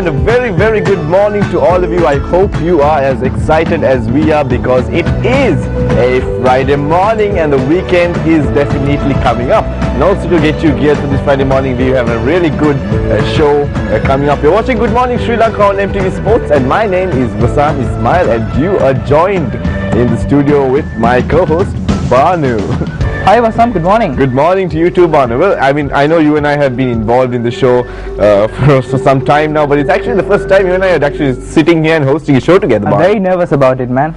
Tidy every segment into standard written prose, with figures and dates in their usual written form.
and a very good morning to all of you. I hope you are as excited as we are because it is a Friday morning and the weekend is definitely coming up. And also to get you geared for this Friday morning, we have a really good show coming up. You're watching Good Morning Sri Lanka on MTV Sports and my name is Vasam Ismail and you are joined in the studio with my co-host Banu. Hi Vasam, good morning. Good morning to you too, Banu. Well, I mean, I know you and I have been involved in the show for some time now, but it's actually the first time you and I are actually sitting here and hosting a show together, Banu. I'm very nervous about it, man.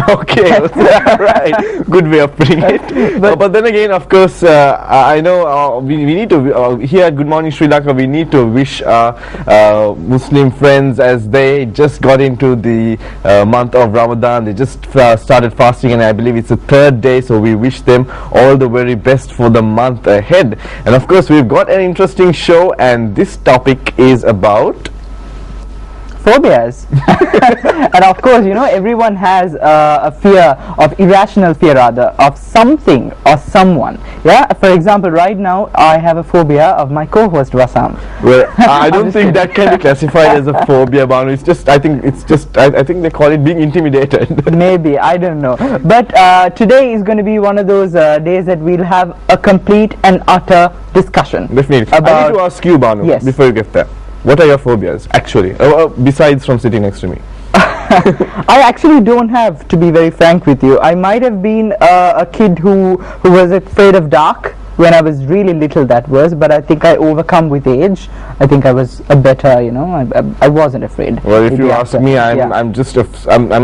Okay, right. Good way of putting it. But then again, of course, I know we need to, here at Good Morning Sri Lanka, we need to wish our Muslim friends as they just got into the month of Ramadan. They just started fasting and I believe it's the third day, so we wish them all the very best for the month ahead. And of course we've got an interesting show and this topic is about phobias. And of course, you know, everyone has a fear, of irrational fear rather, of something or someone. Yeah, for example, right now I have a phobia of my co-host Vasam. Well, I don't think that can be classified as a phobia, Banu. It's just, I think they call it being intimidated. Maybe, I don't know. But today is going to be one of those days that we'll have a complete and utter discussion. Definitely. I need to ask you, Banu, yes, before you get there. What are your phobias, actually, besides from sitting next to me? I actually don't have, to be very frank with you. I might have been a kid who was afraid of dark when I was really little, that was, but I think I overcome with age. I think I was a better, you know, I wasn't afraid. Well, if you ask me, I'm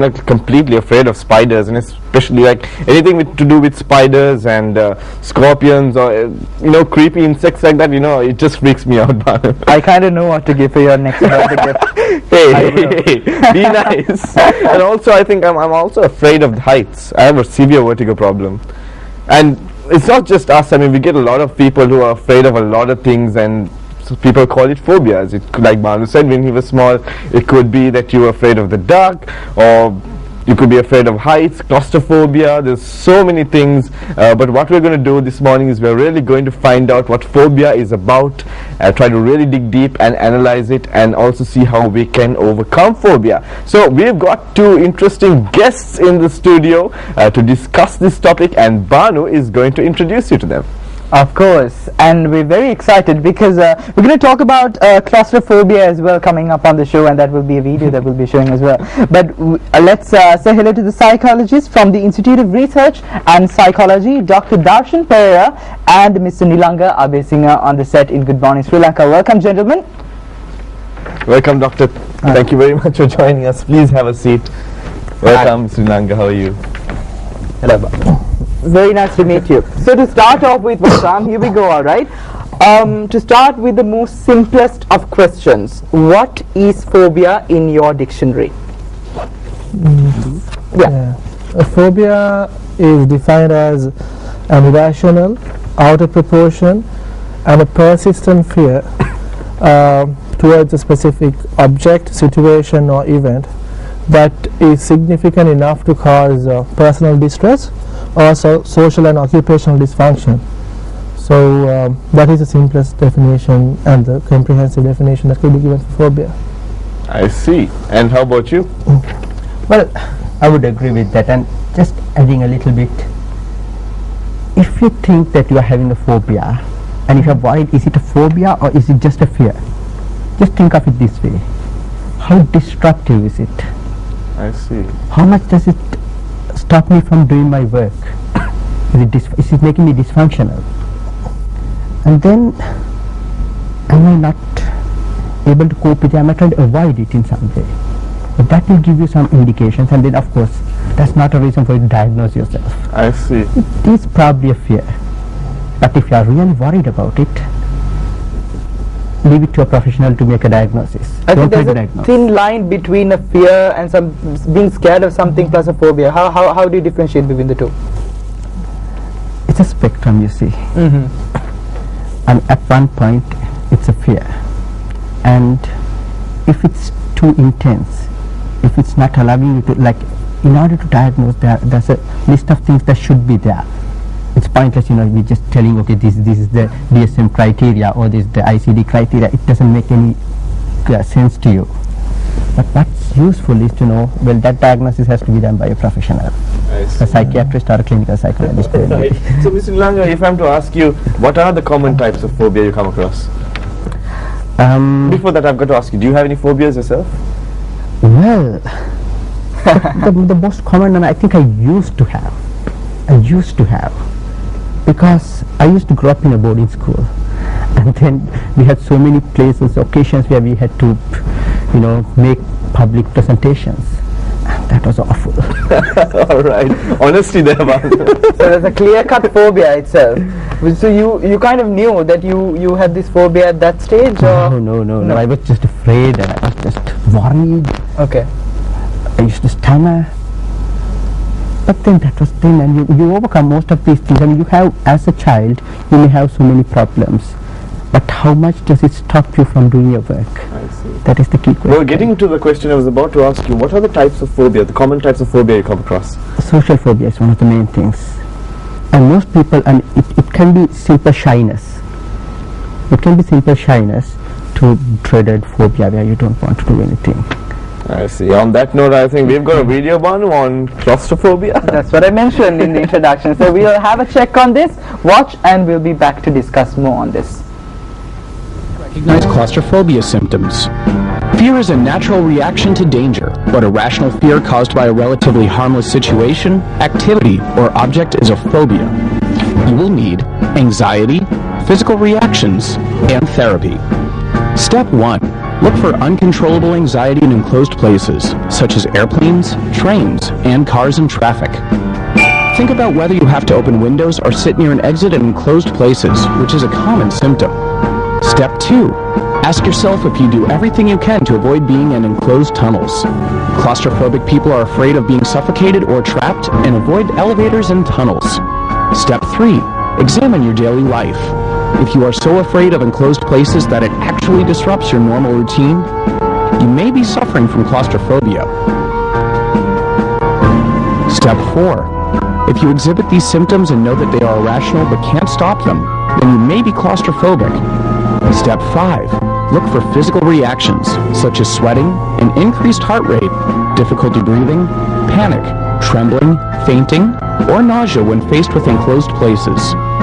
not completely afraid of spiders, and especially like anything to do with spiders and scorpions or you know, creepy insects like that. You know, it just freaks me out. I kind of know what to give for your next birthday gift. Hey, be nice. And also, I think I'm also afraid of the heights. I have a severe vertigo problem, and it's not just us. I mean, we get a lot of people who are afraid of a lot of things, and so people call it phobias. It could, like Banu said, when he was small, it could be that you were afraid of the dark, or you could be afraid of heights, claustrophobia. There's so many things. But what we're going to do this morning is we're really going to find out what phobia is about, try to really dig deep and analyze it, and also see how we can overcome phobia. So we've got two interesting guests in the studio to discuss this topic, and Banu is going to introduce you to them. Of course, and we're very excited because we're going to talk about claustrophobia as well coming up on the show, and that will be a video that we'll be showing as well. But let's say hello to the psychologist from the Institute of Research and Psychology, Dr. Darshan Pereira, and Mr. Nilanga Abesinger on the set in Good Morning Sri Lanka. Welcome, gentlemen. Welcome, Doctor. Thank you very much for joining us. Please have a seat. Welcome, Mr. Nilanga. How are you? Hello. Very nice to meet you. So to start off with, Vasam, here we go, alright? To start with the most simplest of questions, what is phobia in your dictionary? A phobia is defined as an irrational, out of proportion, and a persistent fear towards a specific object, situation, or event that is significant enough to cause personal distress or social and occupational dysfunction. So that is the simplest definition and the comprehensive definition that could be given for phobia. I see. And how about you? Well, I would agree with that, and just adding a little bit, if you think that you are having a phobia and if you are worried, is it a phobia or is it just a fear? Just think of it this way. How destructive is it? I see. How much does it stop me from doing my work? Is it making me dysfunctional? And then, am I not able to cope with it? Am I trying to avoid it in some way? But that will give you some indications, and then of course, that's not a reason for you to diagnose yourself. I see. It is probably a fear. But if you are really worried about it, leave it to a professional to make a diagnosis. I think there's a thin line between a fear and some being scared of something plus a phobia. How do you differentiate between the two? It's a spectrum, you see. And at one point, it's a fear. And if it's too intense, if it's not allowing you to, like, in order to diagnose, there's a list of things that should be there. It's pointless, you know, we're just telling, okay, this is the DSM criteria or this is the ICD criteria. It doesn't make any sense to you. But what's useful is to know, well, that diagnosis has to be done by a professional, a psychiatrist or a clinical psychologist. Right. So, Mr. Nilanga, if I'm to ask you, what are the common types of phobia you come across? Before that, I've got to ask you, do you have any phobias yourself? Well, the most common one I think I used to have, because I used to grow up in a boarding school, and then we had so many places, occasions where we had to, make public presentations. That was awful. All right. Honesty there, man. So there's a clear-cut phobia itself. So you kind of knew that you had this phobia at that stage? Or? No. I was just afraid and I was just worried. Okay. I used to stammer. But then that was then, and you overcome most of these things. I mean, you have, as a child, you may have so many problems. But how much does it stop you from doing your work? I see. That is the key question. Well, getting to the question I was about to ask you, what are the types of phobia, the common types of phobia you come across? Social phobia is one of the main things. And most people, and it can be simple shyness. It can be simple shyness to dreaded phobia where you don't want to do anything. I see. On that note, I think we've got a video, Banu, on claustrophobia. That's what I mentioned in the introduction. So we'll have a check on this, watch, and we'll be back to discuss more on this. Recognize claustrophobia symptoms. Fear is a natural reaction to danger, but a rational fear caused by a relatively harmless situation, activity, or object is a phobia. You will need anxiety, physical reactions, and therapy. Step 1. Look for uncontrollable anxiety in enclosed places, such as airplanes, trains, and cars in traffic. Think about whether you have to open windows or sit near an exit in enclosed places, which is a common symptom. Step 2. Ask yourself if you do everything you can to avoid being in enclosed tunnels. Claustrophobic people are afraid of being suffocated or trapped and avoid elevators and tunnels. Step 3. Examine your daily life. If you are so afraid of enclosed places that it actually disrupts your normal routine, you may be suffering from claustrophobia. Step 4. If you exhibit these symptoms and know that they are irrational but can't stop them, then you may be claustrophobic. Step 5. Look for physical reactions, such as sweating, an increased heart rate, difficulty breathing, panic, trembling, fainting, or nausea when faced with enclosed places.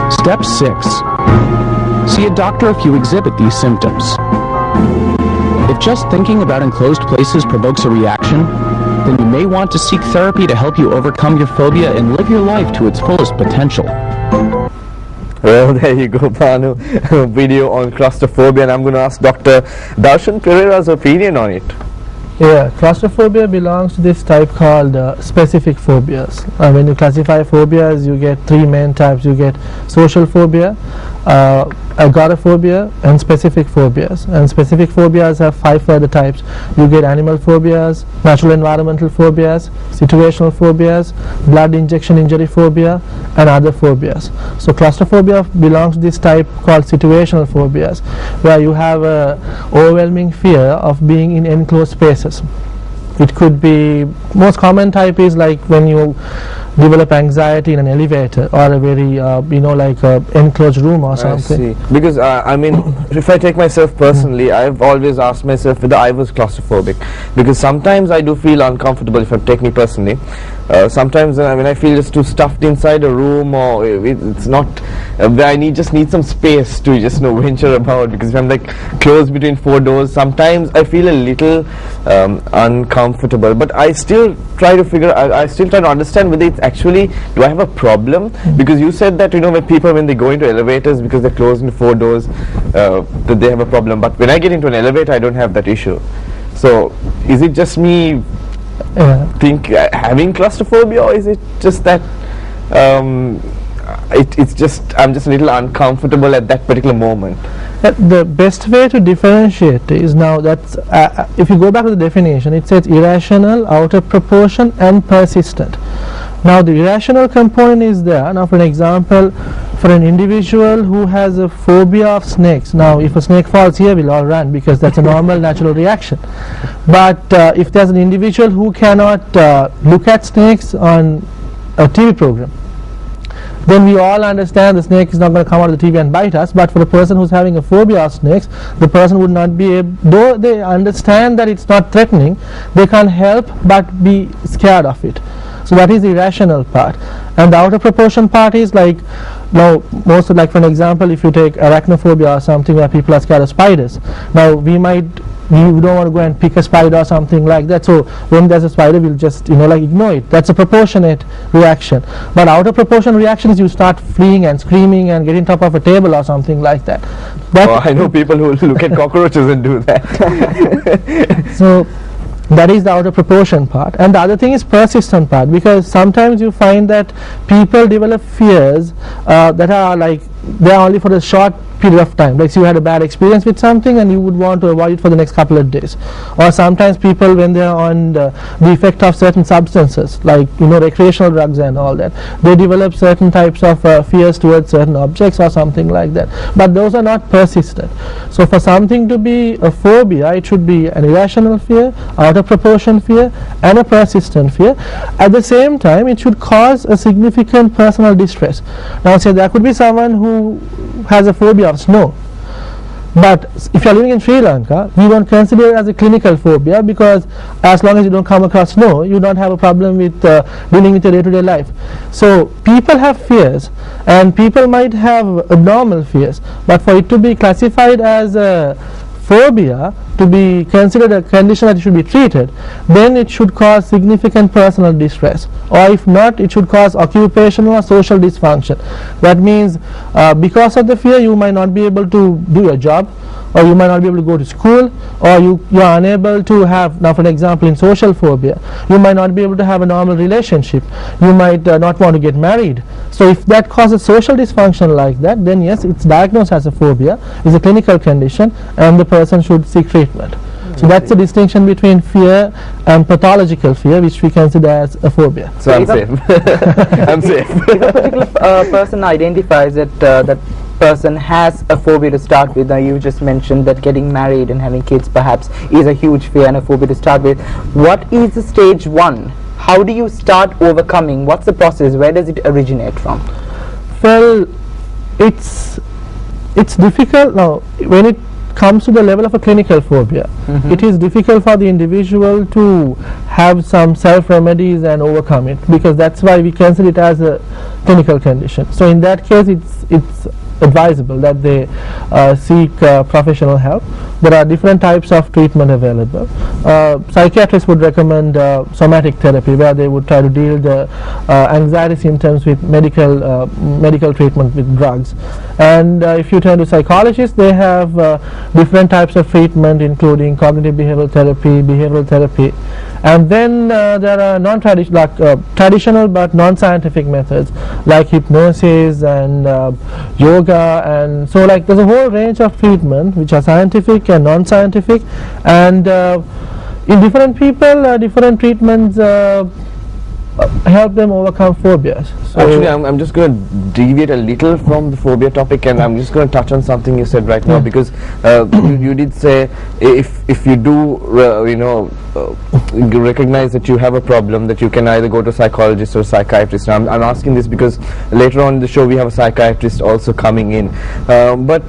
Step 6. See a doctor if you exhibit these symptoms. If just thinking about enclosed places provokes a reaction, then you may want to seek therapy to help you overcome your phobia and live your life to its fullest potential. Well, there you go, Banu. Video on claustrophobia, and I'm going to ask Dr. Darshan Pereira's opinion on it. Yeah, claustrophobia belongs to this type called specific phobias. When you classify phobias, you get three main types. You get social phobia, agoraphobia, and specific phobias. And specific phobias have 5 further types. You get animal phobias, natural environmental phobias, situational phobias, blood injection injury phobia, and other phobias. So claustrophobia belongs to this type called situational phobias, where you have a overwhelming fear of being in enclosed spaces. It could be, most common type is like when you develop anxiety in an elevator or a very like a enclosed room or something. I see. Because I mean, if I take myself personally, I've always asked myself whether I was claustrophobic, because sometimes I do feel uncomfortable. If I take me personally, sometimes when I feel just too stuffed inside a room, or it's not where I just need some space to just venture about, because if I'm like closed between 4 doors, sometimes I feel a little uncomfortable. But I still try to I still try to understand whether it's actually, do I have a problem? Because you said that when they go into elevators, because they're closed in 4 doors, that they have a problem. But when I get into an elevator, I don't have that issue. So is it just me having claustrophobia, or is it just that it's just I'm just a little uncomfortable at that particular moment? The best way to differentiate is, now that's if you go back to the definition, it says irrational, out of proportion, and persistent. Now the irrational component is there. Now for an example, for an individual who has a phobia of snakes, now if a snake falls here, we'll all run, because that's a normal natural reaction. But if there's an individual who cannot look at snakes on a TV program, then we all understand the snake is not going to come out of the TV and bite us. But for a person who's having a phobia of snakes, the person would not be able, though they understand that it's not threatening, they can't help but be scared of it. So that is the irrational part. And the out of proportion part is like, now most like for an example, if you take arachnophobia or something where people are scared of spiders, now we don't want to go and pick a spider or something like that, so when there's a spider we'll just like ignore it. That's a proportionate reaction. But out of proportion reaction is you start fleeing and screaming and getting top of a table or something like that. I know people who look at cockroaches and do that. So that is the out of proportion part. And the other thing is persistent part, because sometimes you find that people develop fears that are like, they are only for a short period of time. Like, so you had a bad experience with something and you would want to avoid it for the next couple of days. Or sometimes people, when they are on the effect of certain substances, like recreational drugs and all that, they develop certain types of fears towards certain objects or something like that. But those are not persistent. So for something to be a phobia, it should be an irrational fear, out of proportion fear, and a persistent fear. At the same time, it should cause a significant personal distress. Now say there could be someone who has a phobia of snow, but if you are living in Sri Lanka, we don't consider it as a clinical phobia, because as long as you don't come across snow, you don't have a problem with dealing with your day-to-day life. So people have fears, and people might have abnormal fears, but for it to be classified as a phobia, to be considered a condition that should be treated, then it should cause significant personal distress, or if not, it should cause occupational or social dysfunction. That means because of the fear, you might not be able to do your job, or you might not be able to go to school, or you are unable to have, now for an example in social phobia, you might not be able to have a normal relationship, you might not want to get married. So if that causes social dysfunction like that, then yes, it's diagnosed as a phobia, it's a clinical condition, and the person should seek treatment. So that's the distinction between fear and pathological fear, which we consider as a phobia. So I'm safe. I'm safe. If a particular person identifies that that person has a phobia to start with, you just mentioned that getting married and having kids perhaps is a huge fear and a phobia to start with. What is the stage one? How do you start overcoming? What's the process? Where does it originate from? Well, it's difficult now when it comes to the level of a clinical phobia. It is difficult for the individual to have some self-remedies and overcome it, because that's why we consider it as a clinical condition. So in that case, it's advisable that they seek professional help. There are different types of treatment available. Psychiatrists would recommend somatic therapy, where they would try to deal the anxiety symptoms with medical treatment with drugs. And if you turn to psychologists, they have different types of treatment, including cognitive behavioral therapy. And then there are non-traditional, traditional but non-scientific methods like hypnosis and yoga, and so like there's a whole range of treatment which are scientific and non-scientific, and in different people different treatments help them overcome phobias. So actually, I'm just going to deviate a little from the phobia topic, and I'm just going to touch on something you said right now, because you did say if you do you recognize that you have a problem, that you can either go to a psychologist or a psychiatrist. Now, I'm asking this because later on in the show we have a psychiatrist also coming in, but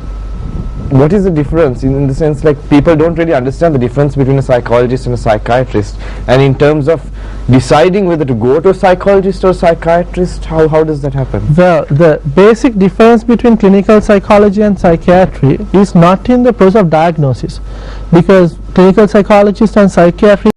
what is the difference in the sense, like, people don't really understand the difference between a psychologist and a psychiatrist, and in terms of deciding whether to go to a psychologist or a psychiatrist, how does that happen? The basic difference between clinical psychology and psychiatry is not in the process of diagnosis, because clinical psychologists and psychiatry